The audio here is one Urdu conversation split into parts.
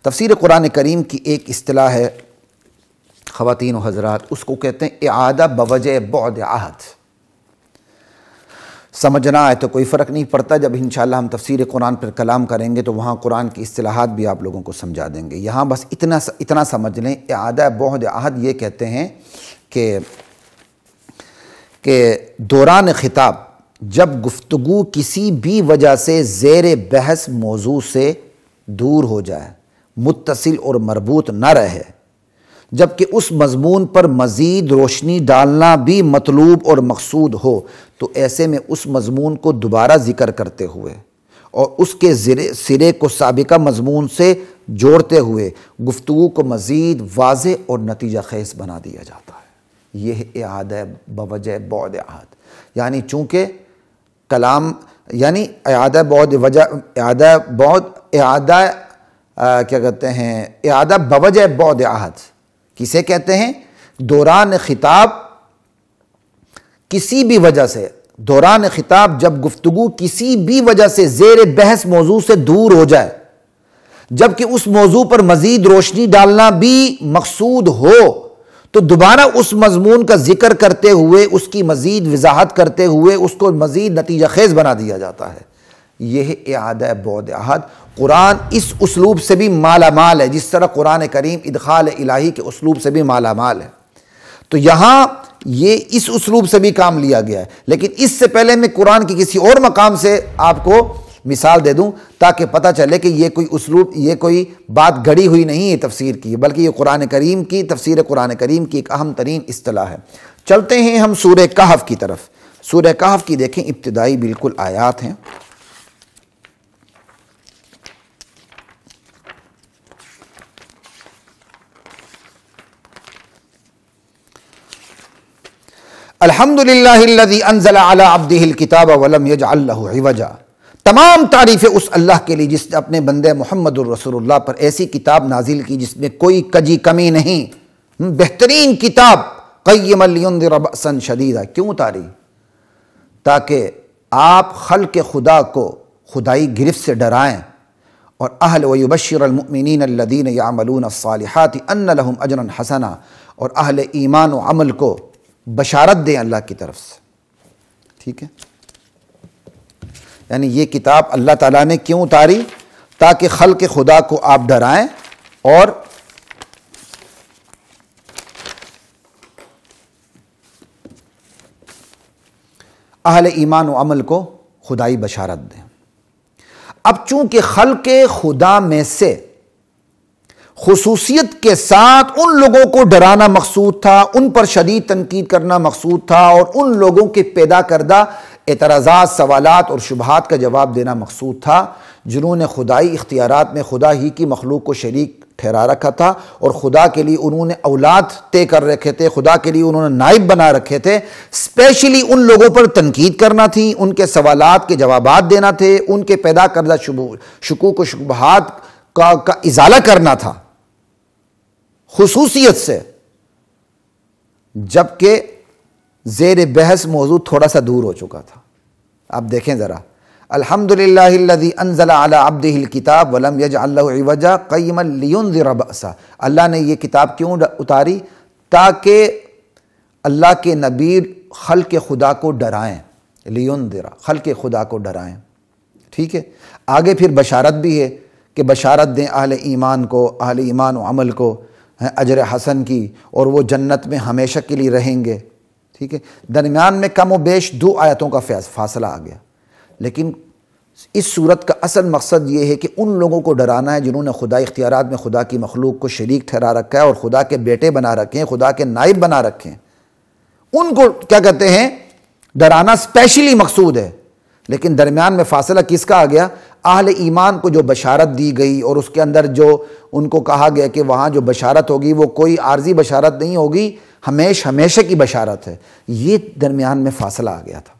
تفسیر قرآن کریم کی ایک اصطلاح ہے خواتین و حضرات، اس کو کہتے ہیں اعادہ بوجہ بعد عہد۔ سمجھنا ہے تو کوئی فرق نہیں پڑتا، جب انشاءاللہ ہم تفسیر قرآن پر کلام کریں گے تو وہاں قرآن کی اصطلاحات بھی آپ لوگوں کو سمجھا دیں گے۔ یہاں بس اتنا سمجھ لیں، اعادہ بعد عہد یہ کہتے ہیں کہ دوران خطاب جب گفتگو کسی بھی وجہ سے زیر بحث موضوع سے دور ہو جائے، متصل اور مربوط نہ رہے، جبکہ اس مضمون پر مزید روشنی ڈالنا بھی مطلوب اور مقصود ہو، تو ایسے میں اس مضمون کو دوبارہ ذکر کرتے ہوئے اور اس کے سرے کو سابقہ مضمون سے جوڑتے ہوئے گفتگو کو مزید واضح اور نتیجہ خیز بنا دیا جاتا ہے۔ یہ ہے اعادہ بوجہ بعد عہد، یعنی چونکہ کلام یعنی اعادہ بوجہ بعد عہد کسے کہتے ہیں؟ دوران خطاب کسی بھی وجہ سے، دوران خطاب جب گفتگو کسی بھی وجہ سے زیر بحث موضوع سے دور ہو جائے، جبکہ اس موضوع پر مزید روشنی ڈالنا بھی مقصود ہو، تو دوبارہ اس مضمون کا ذکر کرتے ہوئے اس کی مزید وضاحت کرتے ہوئے اس کو مزید نتیجہ خیز بنا دیا جاتا ہے۔ یہ ہے اعادہ بعد عہد۔ قرآن اس اسلوب سے بھی مالا مال ہے، جس طرح قرآن کریم ادخال الہی کے اسلوب سے بھی مالا مال ہے۔ تو یہاں یہ اس اسلوب سے بھی کام لیا گیا ہے، لیکن اس سے پہلے میں قرآن کی کسی اور مقام سے آپ کو مثال دے دوں تاکہ پتہ چلے کہ یہ کوئی اسلوب، یہ کوئی بات گڑی ہوئی نہیں ہے تفسیر کی، بلکہ یہ قرآن کریم کی تفسیر قرآن کریم کی ایک اہم ترین اصطلاح ہے۔ چلتے ہیں ہم سورہ کہف کی طرف۔ سورہ کہف کی دیکھیں ابتدائی بالکل آیات ہیں۔ الحمدللہ الذی انزل علی عبدہ الکتاب ولم یجعل لہ عوجا۔ تمام تعریفیں اس اللہ کے لیے جس نے اپنے بندے محمد الرسول اللہ پر ایسی کتاب نازل کی جس میں کوئی کجی کمی نہیں، بہترین کتاب، قیما لینذر بأسا شدیدا۔ کیوں اتاری؟ تاکہ آپ خلق خدا کو خدائی گرفت سے ڈرائیں، اور ویبشر المؤمنین الذین یعملون الصالحات ان لہم اجرا حسنا، اور اہل ایمان و عمل کو بشارت دیں اللہ کی طرف سے۔ ٹھیک ہے، یعنی یہ کتاب اللہ تعالیٰ نے کیوں اتاری؟ تاکہ خلق خدا کو آپ ڈرائیں اور اہل ایمان و عمل کو خدائی بشارت دیں۔ اب چونکہ خلق خدا میں سے خصوصیت کے ساتھ ان لوگوں کو ڈرانا مقصود تھا، ان پر شدید تنقید کرنا مقصود تھا، اور ان لوگوں کے پیدا کردہ اعتراضات، سوالات اور شبہات کا جواب دینا مقصود تھا، جنہوں نے خدائی اختیارات میں خدا ہی کی مخلوق کو شریک ٹھہرا رکھا تھا، اور خدا کے لیے انہوں نے اولاد طے کر رکھے تھے، خدا کے لیے انہوں نے نائب بنا رکھے تھے۔ اسپیشلی ان لوگوں پر تنقید کرنا تھی، ان کے سوالات کے جوابات دینا تھے، ان کے پیدا کردہ شکوک و شبہات کا ازالہ کرنا تھا خصوصیت سے، جبکہ زیر بحث موضوع تھوڑا سا دور ہو چکا تھا۔ آپ دیکھیں ذرا، الحمدللہ الذی انزل علی عبدہ الکتاب ولم یجعل لہ عوجا قیما لینذر بأسا۔ اللہ نے یہ کتاب کیوں اتاری؟ تاکہ اللہ کے نبی خلق خدا کو ڈرائیں، لینذر، خلق خدا کو ڈرائیں۔ ٹھیک ہے، آگے پھر بشارت بھی ہے کہ بشارت دیں اہل ایمان کو، اہل ایمان و عمل کو اجر حسن کی، اور وہ جنت میں ہمیشہ کے لیے رہیں گے۔ ٹھیک ہے، درمیان میں کم و بیش 2 آیتوں کا فاصلہ آ گیا، لیکن اس صورت کا اصل مقصد یہ ہے کہ ان لوگوں کو ڈرانا ہے جنہوں نے خدائی اختیارات میں خدا کی مخلوق کو شریک ٹھہرا رکھا ہے اور خدا کے بیٹے بنا رکھے ہیں، خدا کے نائب بنا رکھے ہیں۔ ان کو کیا کہتے ہیں؟ ڈرانا اسپیشلی مقصود ہے، لیکن درمیان میں فاصلہ کس کا آ گیا؟ اہل ایمان کو جو بشارت دی گئی، اور اس کے اندر جو ان کو کہا گیا کہ وہاں جو بشارت ہوگی وہ کوئی عارضی بشارت نہیں ہوگی، ہمیشہ کی بشارت ہے۔ یہ درمیان میں فاصلہ آ گیا تھا۔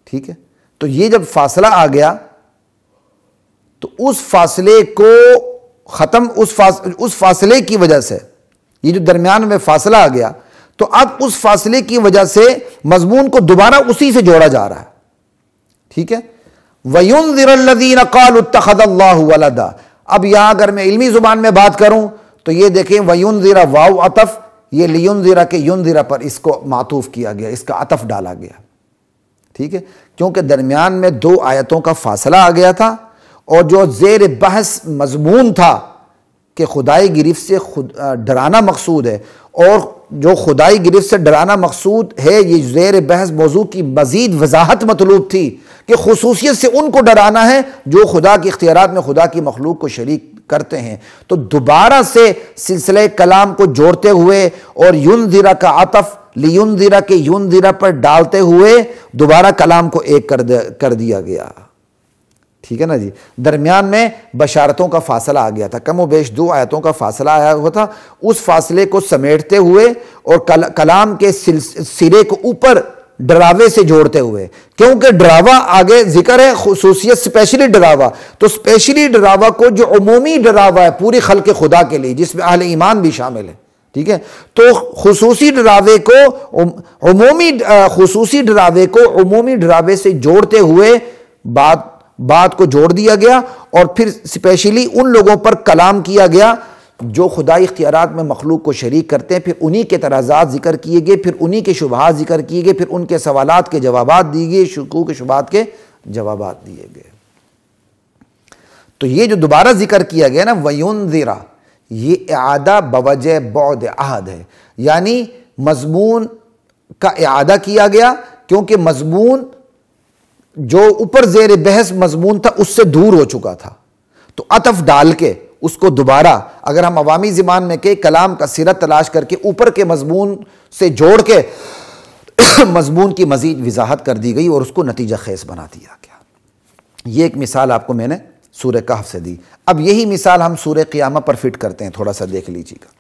ٹھیک ہے، تو یہ جب فاصلہ آ گیا تو اس فاصلے کو اس فاصلے کی وجہ سے، یہ جو درمیان میں فاصلہ آ گیا، تو اب اس فاصلے کی وجہ سے مضمون کو دوبارہ اسی سے جوڑا جا رہا ہے۔ ٹھیک ہے، وَيُنذِرَ الَّذِينَ قَالُوا اتَّخَذَ اللَّهُ وَلَدًا۔ اب یہاں اگر میں علمی زبان میں بات کروں تو یہ دیکھیں وَيُنذِرَ واو عطف، یہ لِيُنذِرَ کے يُنذِرَ پر اس کو معطوف کیا گیا، اس کا عطف ڈالا گیا، ٹھیک ہے، کیونکہ درمیان میں 2 آیتوں کا فاصلہ آ گیا تھا، اور جو زیر بحث مضمون تھا کہ خدائی گرفت سے ڈرانا مقصود ہے، اور جو خدائی گرفت سے ڈرانا مقصود ہے، یہ زیر بحث موضوع کی مزید وضاحت مطلوب تھی کہ خصوصیت سے ان کو ڈرانا ہے جو خدا کے اختیارات میں خدا کی مخلوق کو شریک کرتے ہیں۔ تو دوبارہ سے سلسلہ کلام کو جوڑتے ہوئے اور ینذرا کا عطف لیندرا کے ینذرا پر ڈالتے ہوئے دوبارہ کلام کو ایک کر دیا گیا، ٹھیک ہے نا جی۔ درمیان میں بشارتوں کا فاصلہ آ گیا تھا، کم و بیش 2 آیتوں کا فاصلہ آیا ہوا تھا، اس فاصلے کو سمیٹتے ہوئے اور کلام کے سرے کو اوپر ڈراوے سے جوڑتے ہوئے، کیونکہ ڈراوا آگے ذکر ہے خصوصیت سپیشلی ڈراوا، تو سپیشلی ڈراوا کو جو عمومی ڈراوا ہے پوری خلق خدا کے لیے جس میں اہل ایمان بھی شامل ہے، ٹھیک ہے، تو خصوصی ڈراوے کو عمومی ڈراوے سے جوڑتے ہوئے بات کو جوڑ دیا گیا، اور پھر سپیشلی ان لوگوں پر کلام کیا گیا جو خدائی اختیارات میں مخلوق کو شریک کرتے ہیں، پھر انہی کے اعتراضات ذکر کیے گئے، پھر انہی کے شبہات ذکر کیے گئے، پھر ان کے سوالات کے جوابات دیے گئے، شکوک شبہات کے جوابات دیے گئے۔ تو یہ جو دوبارہ ذکر کیا گیا نا وَيُنذِرَ، یہ اعادہ بوجہ بعد عہد ہے، یعنی مضمون کا اعادہ کیا گیا، کیونکہ مضمون جو اوپر زیر بحث مضمون تھا اس سے دور ہو چکا تھا، تو عطف ڈال کے اس کو دوبارہ، اگر ہم عوامی زبان میں کہ کلام کا سرہ تلاش کر کے اوپر کے مضمون سے جوڑ کے مضمون کی مزید وضاحت کر دی گئی اور اس کو نتیجہ خیز بنا دیا گیا۔ یہ ایک مثال آپ کو میں نے سورہ کہف سے دی۔ اب یہی مثال ہم سورہ قیامہ پر فٹ کرتے ہیں، تھوڑا سا دیکھ لیجیے گا۔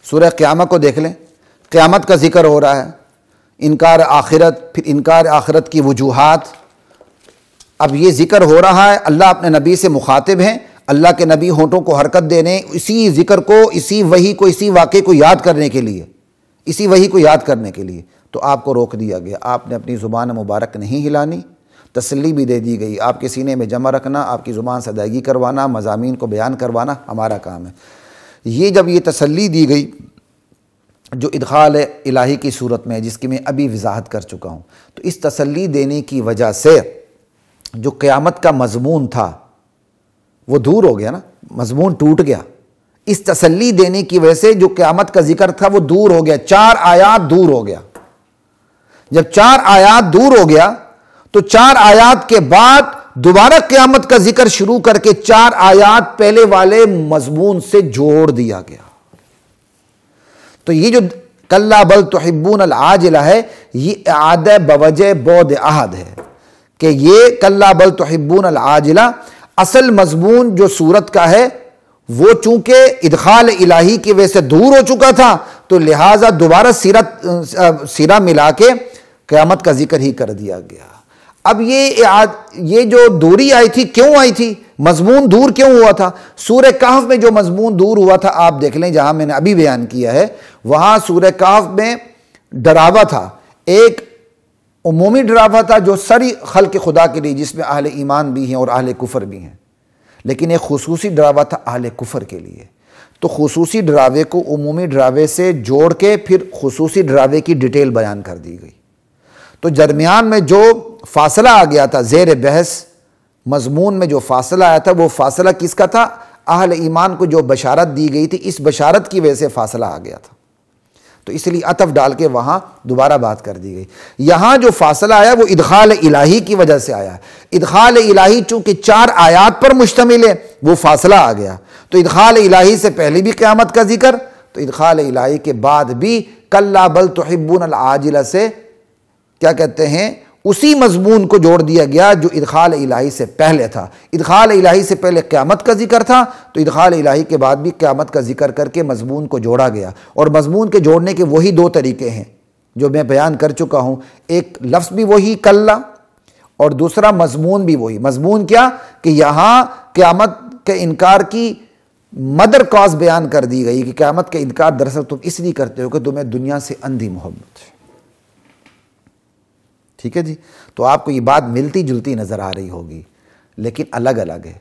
سورہ قیامہ کو دیکھ لیں، قیامت کا ذکر ہو رہا ہے، انکار آخرت، پھر انکار آخرت کی وجوہات۔ اب یہ ذکر ہو رہا ہے، اللہ اپنے نبی سے مخاطب ہیں، اللہ کے نبی ہونٹوں کو حرکت دینے، اسی ذکر کو، اسی وحی کو، اسی واقعے کو یاد کرنے کے لیے، اسی وحی کو یاد کرنے کے لیے تو آپ کو روک دیا گیا، آپ نے اپنی زبان مبارک نہیں ہلانی، تسلی بھی دے دی گئی، آپ کے سینے میں جمع رکھنا، آپ کی زبان سے ادائیگی کروانا، مضامین کو بیان کروانا ہمارا کام ہے۔ یہ جب یہ تسلی دی گئی جو ادخال الہی کی صورت میں، جس کی میں ابھی وضاحت کر چکا ہوں، تو اس تسلی دینے کی وجہ سے جو قیامت کا مضمون تھا وہ دور ہو گیا نا، مضمون ٹوٹ گیا۔ اس تسلی دینے کی وجہ سے جو قیامت کا ذکر تھا وہ دور ہو گیا، 4 آیات دور ہو گیا۔ جب 4 آیات دور ہو گیا تو 4 آیات کے بعد دوبارہ قیامت کا ذکر شروع کر کے 4 آیات پہلے والے مضمون سے جوڑ دیا گیا۔ تو یہ جو کلا بل تحبون العاجلہ ہے، یہ اعادہ بوجہ بعد عہد ہے، کہ یہ کلا بل تحبون العاجلہ اصل مضمون جو سورت کا ہے وہ چونکہ ادخال الہی کی وجہ سے دور ہو چکا تھا، تو لہٰذا دوبارہ سیرہ ملا کے قیامت کا ذکر ہی کر دیا گیا۔ اب یہ جو دوری آئی تھی کیوں آئی تھی، مضمون دور کیوں ہوا تھا؟ سورہ کہف میں جو مضمون دور ہوا تھا آپ دیکھ لیں، جہاں میں نے ابھی بیان کیا ہے، وہاں سورہ کہف میں ڈراوا تھا، ایک عمومی ڈراوا تھا جو ساری خلق خدا کے لیے، جس میں اہل ایمان بھی ہیں اور اہل کفر بھی ہیں، لیکن ایک خصوصی ڈراوا تھا اہل کفر کے لیے۔ تو خصوصی ڈراوے کو عمومی ڈراوے سے جوڑ کے پھر خصوصی ڈراوے کی ڈیٹیل بیان کر دی گئی۔ تو درمیان میں جو فاصلہ آ گیا تھا زیر بحث مضمون میں، جو فاصلہ آیا تھا وہ فاصلہ کس کا تھا؟ اہل ایمان کو جو بشارت دی گئی تھی، اس بشارت کی وجہ سے فاصلہ آ گیا تھا، تو اس لیے عطف ڈال کے وہاں دوبارہ بات کر دی گئی۔ یہاں جو فاصلہ آیا وہ ادخال الہی کی وجہ سے آیا، ادخال الہی چونکہ 4 آیات پر مشتمل ہے، وہ فاصلہ آ گیا۔ تو ادخال الہی سے پہلے بھی قیامت کا ذکر، تو ادخال الہی کے بعد بھی کلا بل تحبون العاجلہ سے کیا کہتے ہیں، اسی مضمون کو جوڑ دیا گیا جو ادخال الہی سے پہلے تھا۔ ادخال الہی سے پہلے قیامت کا ذکر تھا، تو ادخال الہی کے بعد بھی قیامت کا ذکر کر کے مضمون کو جوڑا گیا۔ اور مضمون کے جوڑنے کے وہی 2 طریقے ہیں جو میں بیان کر چکا ہوں، ایک لفظ بھی وہی کلا، اور دوسرا مضمون بھی وہی۔ مضمون کیا کہ یہاں قیامت کے انکار کی مدر کاز بیان کر دی گئی کہ قیامت کا انکار دراصل تم اس لیے کرتے ہو کہ تمہیں دنیا سے اندھی محبت ہے. ٹھیک ہے جی. تو آپ کو یہ بات ملتی جلتی نظر آ رہی ہوگی لیکن الگ الگ ہے.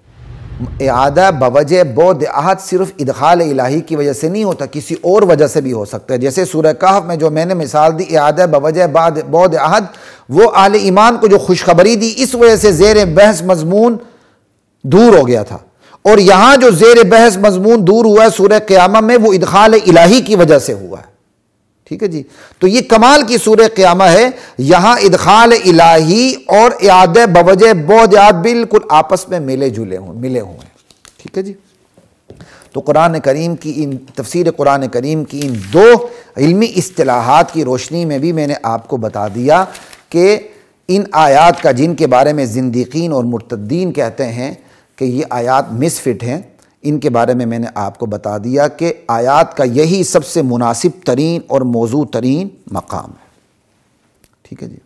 اعادہ بوجہ بعد عہد صرف ادخال الہی کی وجہ سے نہیں ہوتا، کسی اور وجہ سے بھی ہو سکتا ہے. جیسے سورہ کہف میں جو میں نے مثال دی اعادہ بوجہ بعد عہد، وہ اہل ایمان کو جو خوشخبری دی اس وجہ سے زیر بحث مضمون دور ہو گیا تھا، اور یہاں جو زیر بحث مضمون دور ہوا ہے سورہ قیامہ میں وہ ادخال الہی کی وجہ سے ہوا ہے. ٹھیک ہے جی. تو یہ کمال کی سورہ قیامہ ہے. یہاں ادخال الہی اور اعادہ بوجہ بعد عہد بالکل آپس میں ملے ہوئے ہیں. ٹھیک ہے جی. تو قرآن کریم کی تفسیر قرآن کریم کی ان دو علمی اصطلاحات کی روشنی میں بھی میں نے آپ کو بتا دیا کہ ان آیات کا جن کے بارے میں زندیقین اور مرتدین کہتے ہیں کہ یہ آیات مس فٹ ہیں، ان کے بارے میں نے آپ کو بتا دیا کہ آیات کا یہی سب سے مناسب ترین اور موزوں ترین مقام ہے. ٹھیک ہے جی.